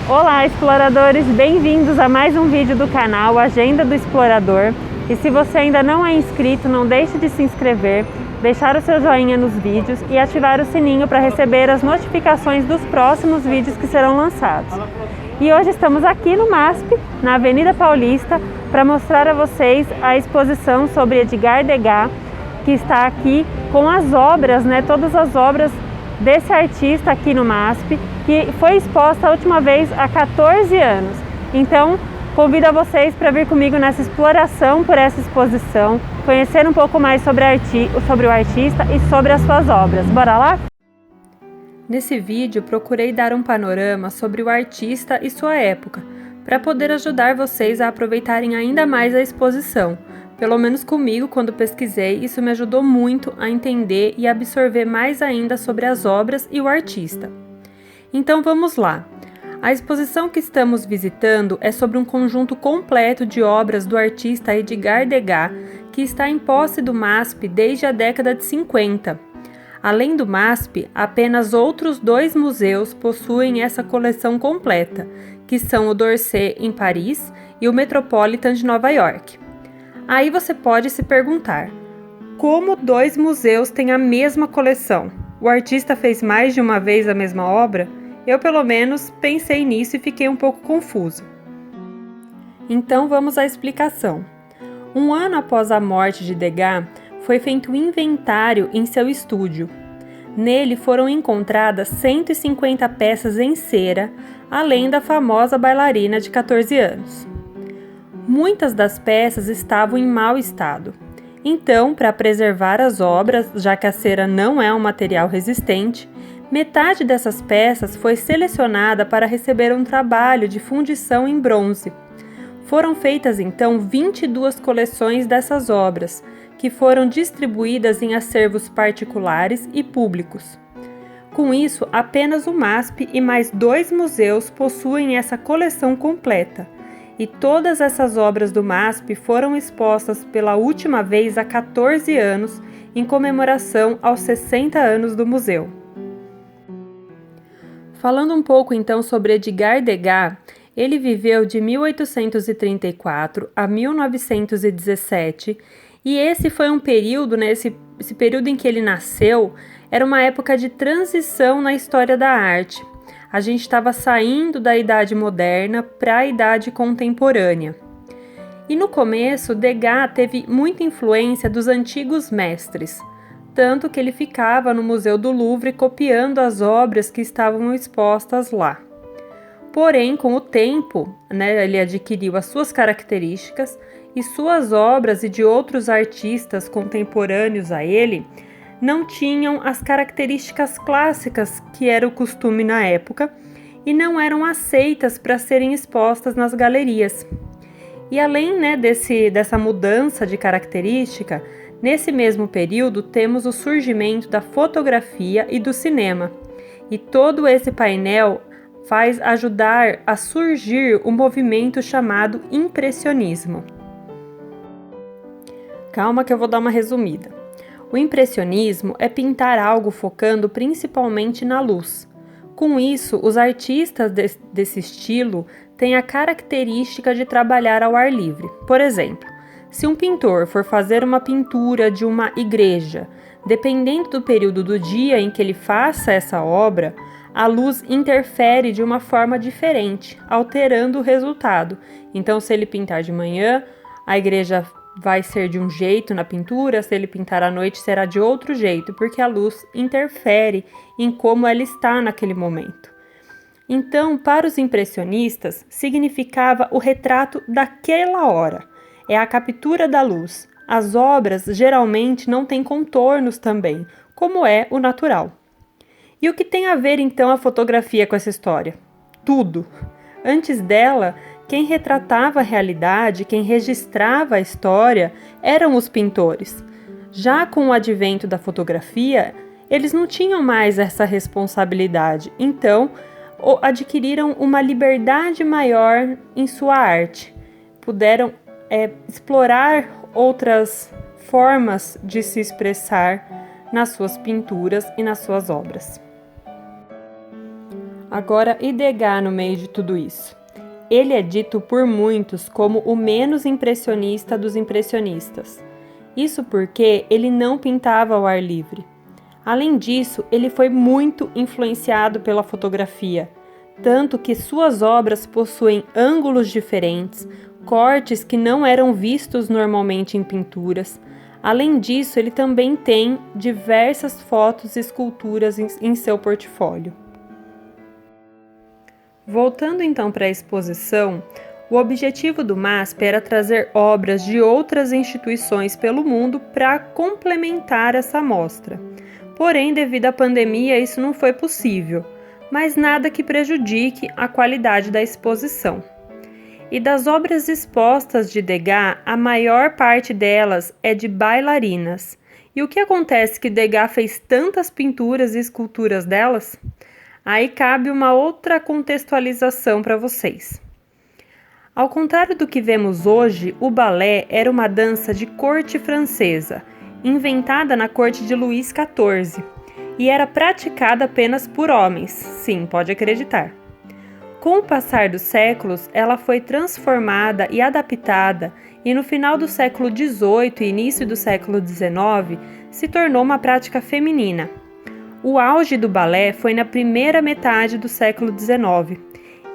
Olá, exploradores! Bem-vindos a mais um vídeo do canal Agenda do Explorador. E se você ainda não é inscrito, não deixe de se inscrever, deixar o seu joinha nos vídeos e ativar o sininho para receber as notificações dos próximos vídeos que serão lançados. E hoje estamos aqui no MASP, na Avenida Paulista, para mostrar a vocês a exposição sobre Edgar Degas, que está aqui com as obras, todas as obras desse artista aqui no MASP, que foi exposta a última vez há 14 anos. Então, convido a vocês para vir comigo nessa exploração por essa exposição, conhecer um pouco mais sobre o artista e sobre as suas obras. Bora lá? Nesse vídeo, procurei dar um panorama sobre o artista e sua época, para poder ajudar vocês a aproveitarem ainda mais a exposição. Pelo menos comigo, quando pesquisei, isso me ajudou muito a entender e absorver mais ainda sobre as obras e o artista. Então vamos lá! A exposição que estamos visitando é sobre um conjunto completo de obras do artista Edgar Degas, que está em posse do MASP desde a década de 50. Além do MASP, apenas outros 2 museus possuem essa coleção completa, que são o d'Orsay em Paris e o Metropolitan de Nova York. Aí você pode se perguntar, como 2 museus têm a mesma coleção? O artista fez mais de uma vez a mesma obra? Eu, pelo menos, pensei nisso e fiquei um pouco confuso. Então vamos à explicação. Um ano após a morte de Degas, foi feito um inventário em seu estúdio. Nele foram encontradas 150 peças em cera, além da famosa bailarina de 14 anos. Muitas das peças estavam em mau estado. Então, para preservar as obras, já que a cera não é um material resistente, metade dessas peças foi selecionada para receber um trabalho de fundição em bronze. Foram feitas então 22 coleções dessas obras, que foram distribuídas em acervos particulares e públicos. Com isso, apenas o MASP e mais 2 museus possuem essa coleção completa. E todas essas obras do MASP foram expostas pela última vez há 14 anos, em comemoração aos 60 anos do museu. Falando um pouco então sobre Edgar Degas, ele viveu de 1834 a 1917 e esse foi um período, esse período em que ele nasceu, era uma época de transição na história da arte. A gente estava saindo da Idade Moderna para a Idade Contemporânea. E no começo, Degas teve muita influência dos antigos mestres, tanto que ele ficava no Museu do Louvre copiando as obras que estavam expostas lá. Porém, com o tempo, ele adquiriu as suas características e suas obras e de outros artistas contemporâneos a ele não tinham as características clássicas que era o costume na época e não eram aceitas para serem expostas nas galerias. E além dessa mudança de característica, nesse mesmo período temos o surgimento da fotografia e do cinema. E todo esse painel faz ajudar a surgir o movimento chamado impressionismo. Calma que eu vou dar uma resumida. O impressionismo é pintar algo focando principalmente na luz. Com isso, os artistas desse estilo têm a característica de trabalhar ao ar livre. Por exemplo, se um pintor for fazer uma pintura de uma igreja, dependendo do período do dia em que ele faça essa obra, a luz interfere de uma forma diferente, alterando o resultado. Então, se ele pintar de manhã, a igreja vai ser de um jeito na pintura, se ele pintar à noite será de outro jeito, porque a luz interfere em como ela está naquele momento. Então, para os impressionistas, significava o retrato daquela hora, é a captura da luz. As obras geralmente não têm contornos também, como é o natural. E o que tem a ver então a fotografia com essa história? Tudo! Antes dela, quem retratava a realidade, quem registrava a história, eram os pintores. Já com o advento da fotografia, eles não tinham mais essa responsabilidade, então adquiriram uma liberdade maior em sua arte. Puderam explorar outras formas de se expressar nas suas pinturas e nas suas obras. Agora, e Degas no meio de tudo isso? Ele é dito por muitos como o menos impressionista dos impressionistas. Isso porque ele não pintava ao ar livre. Além disso, ele foi muito influenciado pela fotografia, tanto que suas obras possuem ângulos diferentes, cortes que não eram vistos normalmente em pinturas. Além disso, ele também tem diversas fotos e esculturas em seu portfólio. Voltando então para a exposição, o objetivo do MASP era trazer obras de outras instituições pelo mundo para complementar essa mostra. Porém, devido à pandemia, isso não foi possível, mas nada que prejudique a qualidade da exposição. E das obras expostas de Degas, a maior parte delas é de bailarinas. E o que acontece que Degas fez tantas pinturas e esculturas delas? Aí cabe uma outra contextualização para vocês. Ao contrário do que vemos hoje, o balé era uma dança de corte francesa, inventada na corte de Luís XIV, e era praticada apenas por homens, sim, pode acreditar. Com o passar dos séculos, ela foi transformada e adaptada, e no final do século XVIII e início do século XIX, se tornou uma prática feminina. O auge do balé foi na primeira metade do século XIX.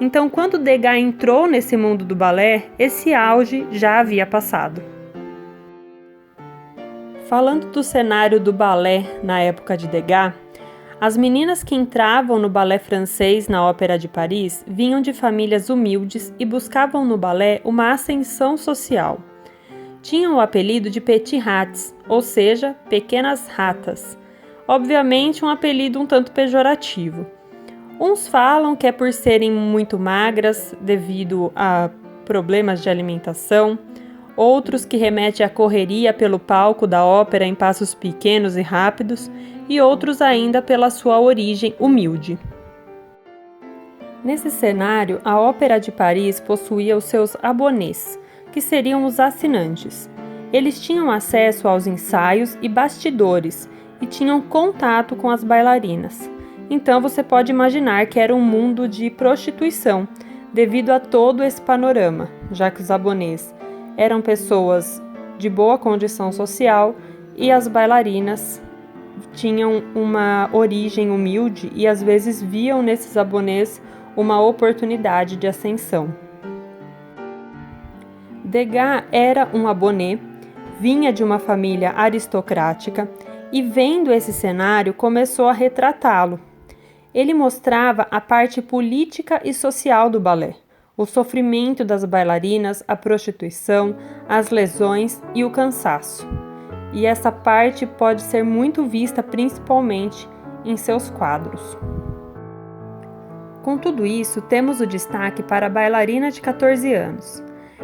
Então, quando Degas entrou nesse mundo do balé, esse auge já havia passado. Falando do cenário do balé na época de Degas, as meninas que entravam no balé francês na Ópera de Paris vinham de famílias humildes e buscavam no balé uma ascensão social. Tinham o apelido de Petit Rats, ou seja, pequenas ratas. Obviamente um apelido um tanto pejorativo. Uns falam que é por serem muito magras devido a problemas de alimentação, outros que remete à correria pelo palco da ópera em passos pequenos e rápidos, e outros ainda pela sua origem humilde. Nesse cenário, a Ópera de Paris possuía os seus abonnés, que seriam os assinantes. Eles tinham acesso aos ensaios e bastidores, e tinham contato com as bailarinas. Então você pode imaginar que era um mundo de prostituição, devido a todo esse panorama, já que os abonnés eram pessoas de boa condição social e as bailarinas tinham uma origem humilde e às vezes viam nesses abonnés uma oportunidade de ascensão. Degas era um abonné, vinha de uma família aristocrática e, vendo esse cenário, começou a retratá-lo. Ele mostrava a parte política e social do balé, o sofrimento das bailarinas, a prostituição, as lesões e o cansaço. E essa parte pode ser muito vista principalmente em seus quadros. Com tudo isso, temos o destaque para a bailarina de 14 anos.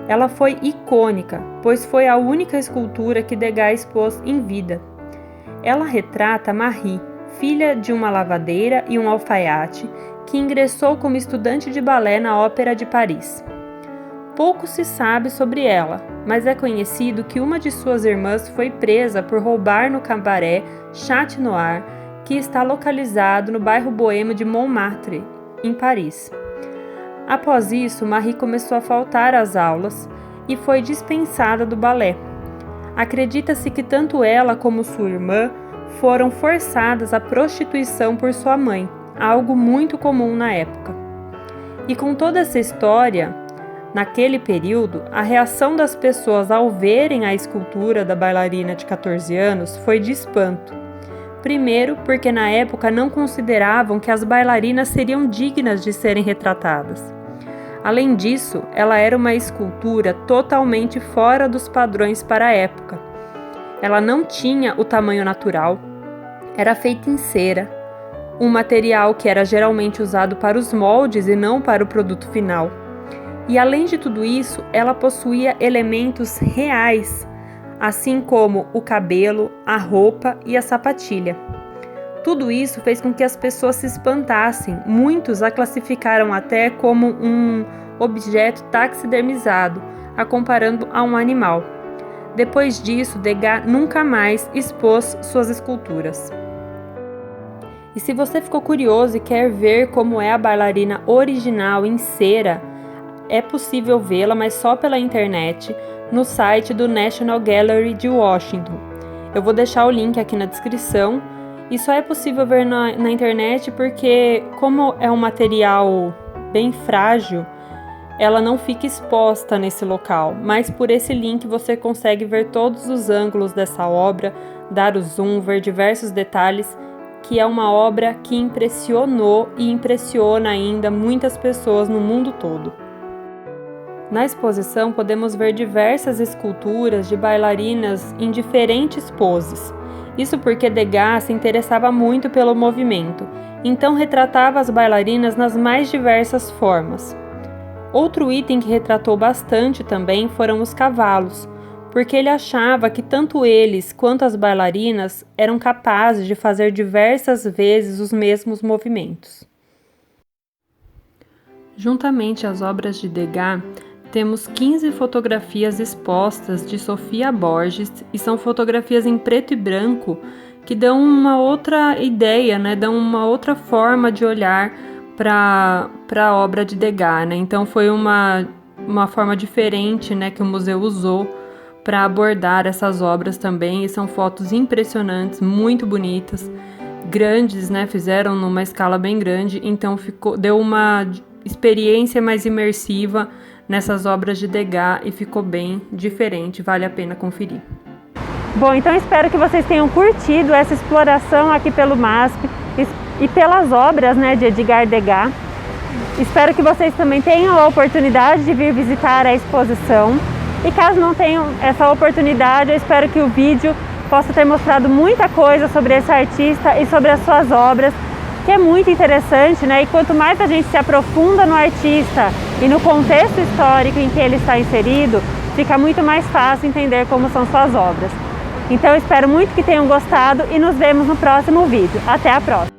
Ela foi icônica, pois foi a única escultura que Degas expôs em vida. Ela retrata Marie, filha de uma lavadeira e um alfaiate, que ingressou como estudante de balé na Ópera de Paris. Pouco se sabe sobre ela, mas é conhecido que uma de suas irmãs foi presa por roubar no cabaré Chat Noir, que está localizado no bairro boêmio de Montmartre, em Paris. Após isso, Marie começou a faltar às aulas e foi dispensada do balé. Acredita-se que tanto ela como sua irmã foram forçadas à prostituição por sua mãe, algo muito comum na época. E com toda essa história, naquele período, a reação das pessoas ao verem a escultura da bailarina de 14 anos foi de espanto. Primeiro, porque na época não consideravam que as bailarinas seriam dignas de serem retratadas. Além disso, ela era uma escultura totalmente fora dos padrões para a época. Ela não tinha o tamanho natural, era feita em cera, um material que era geralmente usado para os moldes e não para o produto final. E além de tudo isso, ela possuía elementos reais, assim como o cabelo, a roupa e a sapatilha. Tudo isso fez com que as pessoas se espantassem. Muitos a classificaram até como um objeto taxidermizado, a comparando a um animal. Depois disso, Degas nunca mais expôs suas esculturas. E se você ficou curioso e quer ver como é a bailarina original em cera, é possível vê-la, mas só pela internet, no site do National Gallery de Washington. Eu vou deixar o link aqui na descrição. E só é possível ver na internet porque, como é um material bem frágil, ela não fica exposta nesse local. Mas por esse link você consegue ver todos os ângulos dessa obra, dar o zoom, ver diversos detalhes, que é uma obra que impressionou e impressiona ainda muitas pessoas no mundo todo. Na exposição podemos ver diversas esculturas de bailarinas em diferentes poses. Isso porque Degas se interessava muito pelo movimento, então retratava as bailarinas nas mais diversas formas. Outro item que retratou bastante também foram os cavalos, porque ele achava que tanto eles quanto as bailarinas eram capazes de fazer diversas vezes os mesmos movimentos. Juntamente às obras de Degas, temos 15 fotografias expostas de Sofia Borges e são fotografias em preto e branco que dão uma outra ideia, né? Dão uma outra forma de olhar para a obra de Degas, né? Então foi uma forma diferente, né, que o museu usou para abordar essas obras também, e são fotos impressionantes, muito bonitas, grandes, né? Fizeram numa escala bem grande, então deu uma experiência mais imersiva nessas obras de Degas e ficou bem diferente, vale a pena conferir. Bom, então espero que vocês tenham curtido essa exploração aqui pelo MASP e pelas obras, né, de Edgar Degas. Espero que vocês também tenham a oportunidade de vir visitar a exposição. E caso não tenham essa oportunidade, eu espero que o vídeo possa ter mostrado muita coisa sobre esse artista e sobre as suas obras, que é muito interessante, né? E quanto mais a gente se aprofunda no artista e no contexto histórico em que ele está inserido, fica muito mais fácil entender como são suas obras. Então eu espero muito que tenham gostado e nos vemos no próximo vídeo. Até a próxima!